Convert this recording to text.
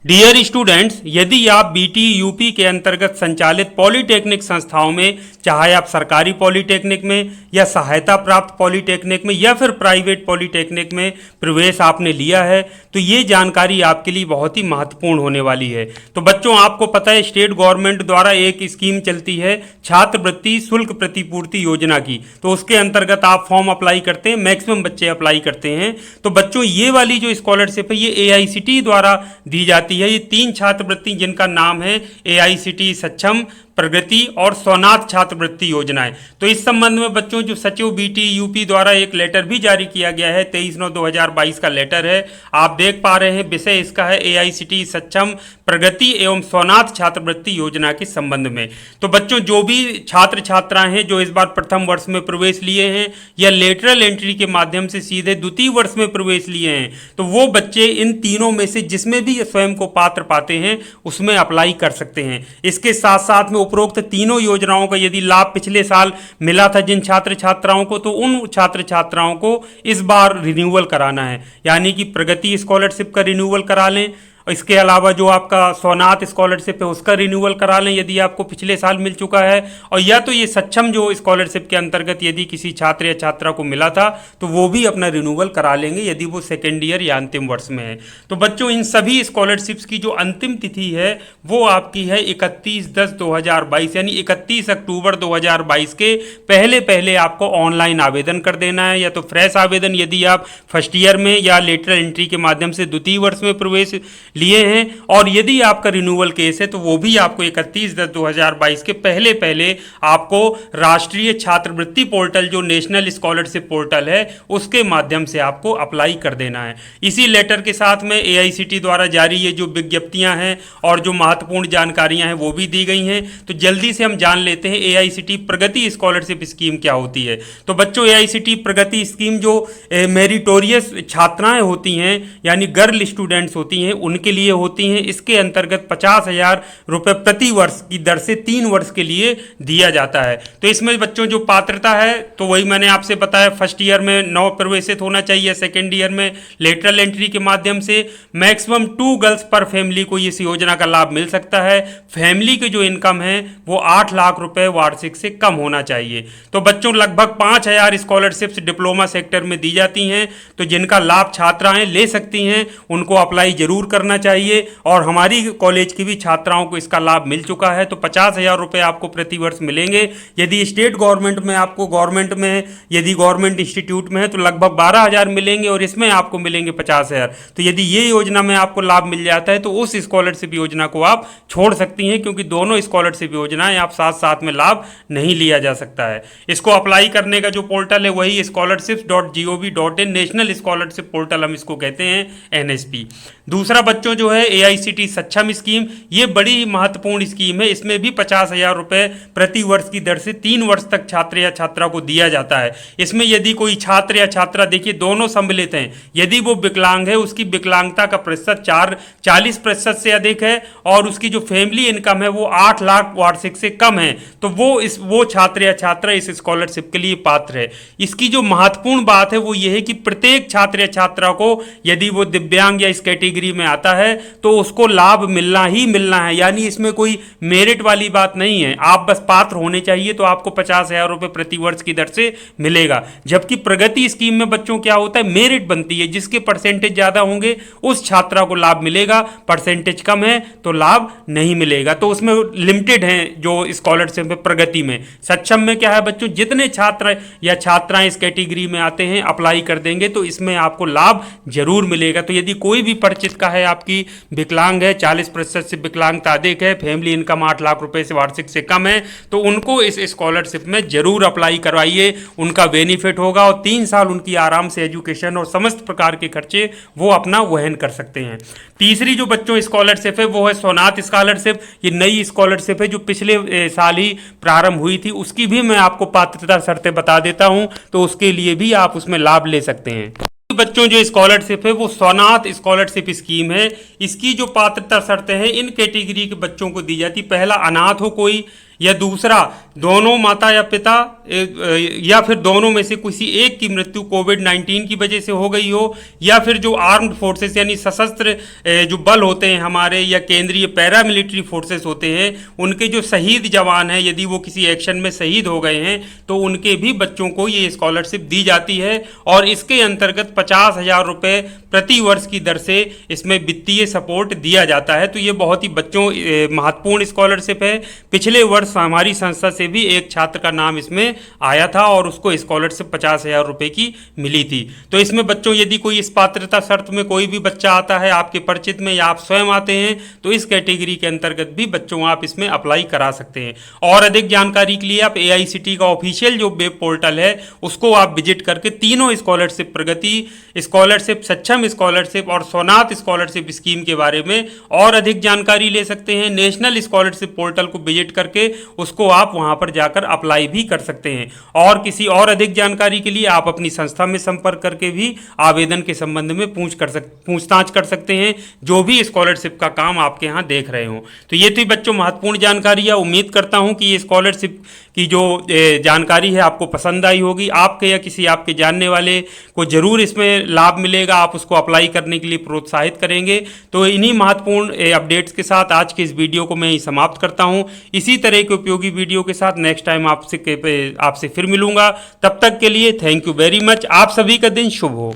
Dear students, यदि आप BT UP के अंतर्गत संचालित पॉलिटेक्निक संस्थाओं में, चाहे आप सरकारी पॉलिटेक्निक में या सहायता प्राप्त पॉलिटेक्निक में या फिर प्राइवेट पॉलिटेक्निक में प्रवेश आपने लिया है, तो ये जानकारी आपके लिए बहुत ही महत्वपूर्ण होने वाली है। तो बच्चों, आपको पता है स्टेट गवर्नमेंट द्वारा एक स्कीम चलती है छात्रवृत्ति शुल्क प्रतिपूर्ति योजना की। तो उसके अंतर्गत आप फॉर्म अप्लाई करते हैं, मैक्सिमम बच्चे अप्लाई करते हैं। तो बच्चों, ये वाली जो स्कॉलरशिप है ये एआईसीटी द्वारा दी जाती है। ये 3 छात्रवृत्ति जिनका नाम है एआईसीटी सक्षम, प्रगति और सोनाथ छात्रवृत्ति योजनाएं। तो इस संबंध में बच्चों, जो सचिव बीटी यूपी द्वारा एक लेटर भी जारी किया गया है, 23/9/2022 का लेटर है, आप देख पा रहे हैं। विषय इसका है एआईसीटी सक्षम, प्रगति एवं सोनाथ छात्रवृत्ति योजना के संबंध में। तो बच्चों, जो भी छात्र छात्राएं हैं जो इस बार प्रथम वर्ष में प्रवेश लिए हैं या लेटरल एंट्री के माध्यम से सीधे द्वितीय वर्ष में प्रवेश लिए हैं, तो वो बच्चे इन तीनों में से जिसमें भी स्वयं को पात्र पाते हैं उसमें अप्लाई कर सकते हैं। इसके साथ साथ में उपरोक्त तीनों योजनाओं का यदि लाभ पिछले साल मिला था जिन छात्र छात्राओं को, तो उन छात्र छात्राओं को इस बार रिन्यूअल कराना है, यानी कि प्रगति स्कॉलरशिप का रिन्यूअल करा लें। इसके अलावा जो आपका सोनाथ स्कॉलरशिप है उसका रिन्यूअल करा लें यदि आपको पिछले साल मिल चुका है, और या तो ये सक्षम जो स्कॉलरशिप के अंतर्गत यदि किसी छात्र या छात्रा को मिला था तो वो भी अपना रिन्यूअल करा लेंगे यदि वो सेकेंड ईयर या अंतिम वर्ष में है। तो बच्चों, इन सभी स्कॉलरशिप्स की जो अंतिम तिथि है वो आपकी है 31/10/2022, यानी 31 अक्टूबर 2022 के पहले पहले आपको ऑनलाइन आवेदन कर देना है, या तो फ्रेश आवेदन यदि आप फर्स्ट ईयर में या लेटरल एंट्री के माध्यम से द्वितीय वर्ष में प्रवेश लिए हैं, और यदि आपका रिन्यूअल केस है तो वो भी आपको 31/10/2022 के पहले पहले आपको राष्ट्रीय छात्रवृत्ति पोर्टल, जो नेशनल स्कॉलरशिप पोर्टल है, उसके माध्यम से आपको अप्लाई कर देना है। इसी लेटर के साथ में एआईसीटी द्वारा जारी ये जो विज्ञप्तियां हैं और जो महत्वपूर्ण जानकारियां हैं वो भी दी गई हैं। तो जल्दी से हम जान लेते हैं एआईसीटी प्रगति स्कॉलरशिप स्कीम क्या होती है। तो बच्चों, एआईसीटी प्रगति स्कीम जो मेरिटोरियस छात्राएं होती हैं, यानी गर्ल स्टूडेंट्स होती हैं, उनके लिए होती हैं। इसके अंतर्गत 50,000 रुपए प्रति वर्ष की दर से 3 वर्ष के लिए दिया जाता है। तो इसमें बच्चों जो पात्रता है, तो वही मैंने आपसे बताया, फर्स्ट ईयर में नव प्रवेशित होना चाहिए, सेकेंड ईयर में लेटरल एंट्री के माध्यम से मैक्सिमम 2 गर्ल्स पर फैमिली को इस योजना का लाभ मिल सकता है। फैमिली की जो इनकम है वो 8 लाख रुपए वार्षिक से कम होना चाहिए। तो बच्चों, लगभग 5,000 स्कॉलरशिप्स डिप्लोमा सेक्टर में दी जाती हैं, तो जिनका लाभ छात्राएं ले सकती हैं उनको अप्लाई जरूर करना चाहिए। और हमारी कॉलेज की भी छात्राओं को इसका लाभ मिल चुका है। तो 50,000 रुपए आपको प्रति वर्ष मिलेंगे। यदि स्टेट गवर्नमेंट में आपको गवर्नमेंट में यदि गवर्नमेंट इंस्टीट्यूट में है तो लगभग 12,000 मिलेंगे, और इसमें आपको मिलेंगे 50,000। तो यदि ये योजना में आपको लाभ मिल जाता है तो उस स्कॉलरशिप योजना को आप छोड़ सकती हैं, क्योंकि दोनों स्कॉलरशिप योजनाएं आप साथ साथ में लाभ नहीं लिया जा सकता है। इसको अप्लाई करने का जो पोर्टल है वही scholarships.gov.in, नेशनल स्कॉलरशिप पोर्टल हम इसको कहते हैं, एनएसपी। दूसरा बच्चों जो है एआईसीटी सक्षम स्कीम, ये बड़ी ही महत्वपूर्ण स्कीम है। इसमें भी 50,000 रुपए प्रति वर्ष की दर से 3 वर्ष तक छात्र या छात्रा को दिया जाता है। इसमें यदि कोई छात्र या छात्रा, देखिए दोनों सम्मिलित हैं, यदि वो विकलांग है, उसकी विकलांगता का प्रतिशत 40% से अधिक है और उसकी जो फैमिली इनकम है वो 8 लाख वार्षिक से कम है, तो वो छात्र या छात्रा इस स्कॉलरशिप के लिए पात्र है। इसकी जो महत्वपूर्ण बात है वो ये है कि प्रत्येक छात्र या छात्रा को, यदि वो दिव्यांग या इस कैटेगरी में आता है, तो उसको लाभ मिलना ही मिलना है। यानी इसमें कोई मेरिट वाली बात नहीं है, आप बस पात्र होने चाहिए तो आपको 50,000 रुपए प्रति वर्ष की दर से मिलेगा। जबकि प्रगति स्कीम में बच्चों क्या होता है, मेरिट बनती है, जिसके परसेंटेज ज्यादा होंगे उस छात्रा को लाभ मिलेगा, परसेंटेज कम है तो लाभ नहीं मिलेगा। तो उसमें लिमिटेड है जो स्कॉलरशिप है प्रगति में। सक्षम में क्या है बच्चों, जितने छात्र या छात्राएं इस कैटेगरी में आते हैं अप्लाई कर देंगे तो इसमें आपको लाभ जरूर मिलेगा। तो यदि कोई भी परिचित का है आपकी विकलांग है, 40% से विकलांगता अधिक है, फैमिली इनकम 8 लाख रुपए से वार्षिक से कम है, तो उनको इस स्कॉलरशिप में जरूर अप्लाई करवाइए। उनका बेनिफिट होगा और 3 साल उनकी आराम से एजुकेशन और समस्त प्रकार के खर्चे वो अपना वहन कर सकते हैं। तीसरी जो बच्चों स्कॉलरशिप है वो है सोनाथ स्कॉलरशिप। ये नई स्कॉलरशिप है जो पिछले साल ही प्रारंभ हुई थी। उसकी भी मैं आपको पात्रता शर्तें बता देता हूं, तो उसके लिए भी आप उसमें लाभ ले सकते हैं। बच्चों जो स्कॉलरशिप है वो सोनाथ स्कॉलरशिप स्कीम है। इसकी जो पात्रता शर्तें हैं इन कैटेगरी के बच्चों को दी जाती, पहला अनाथ हो कोई, या दूसरा दोनों माता या पिता या फिर दोनों में से किसी एक की मृत्यु कोविड-19 की वजह से हो गई हो, या फिर जो आर्म्ड फोर्सेस यानी सशस्त्र जो बल होते हैं हमारे, या केंद्रीय पैरामिलिट्री फोर्सेस होते हैं, उनके जो शहीद जवान हैं यदि वो किसी एक्शन में शहीद हो गए हैं तो उनके भी बच्चों को ये स्कॉलरशिप दी जाती है। और इसके अंतर्गत 50,000 रुपये प्रति वर्ष की दर से इसमें वित्तीय सपोर्ट दिया जाता है। तो ये बहुत ही बच्चों महत्वपूर्ण स्कॉलरशिप है। पिछले वर्ष हमारी संस्था से भी एक छात्र का नाम इसमें आया था और उसको स्कॉलरशिप 50,000 रुपये की मिली थी। तो इसमें बच्चों यदि कोई इस पात्रता शर्त में कोई भी बच्चा आता है आपके परिचित में या आप स्वयं आते हैं तो इस कैटेगरी के अंतर्गत भी बच्चों आप इसमें अप्लाई करा सकते हैं। और अधिक जानकारी के लिए आप AICTE का ऑफिशियल जो वेब पोर्टल है उसको आप विजिट करके तीनों स्कॉलरशिप, प्रगति स्कॉलरशिप, सक्षम स्कॉलरशिप और सोनात स्कॉलरशिप स्कीम के बारे में और अधिक जानकारी ले सकते हैं। नेशनल स्कॉलरशिप पोर्टल को विजिट करके उसको आप वहां पर जाकर अप्लाई भी कर सकते हैं। और किसी और अधिक जानकारी के लिए आप अपनी संस्था में संपर्क करके भी आवेदन के संबंध में पूछताछ कर सकते हैं, जो भी स्कॉलरशिप का काम आपके यहाँ देख रहे हो। तो ये थी बच्चों महत्वपूर्ण जानकारी है। उम्मीद करता हूँ कि ये स्कॉलरशिप की जो जानकारी है आपको पसंद आई होगी। आपके या किसी आपके जानने वाले को जरूर इसमें लाभ मिलेगा, आप उसको अप्लाई करने के लिए प्रोत्साहित करेंगे। तो इन्हीं महत्वपूर्ण अपडेट्स के साथ आज के इस वीडियो को मैं ही समाप्त करता हूं। इसी तरह के उपयोगी वीडियो के साथ नेक्स्ट टाइम आपसे फिर मिलूंगा। तब तक के लिए थैंक यू वेरी मच। आप सभी का दिन शुभ हो।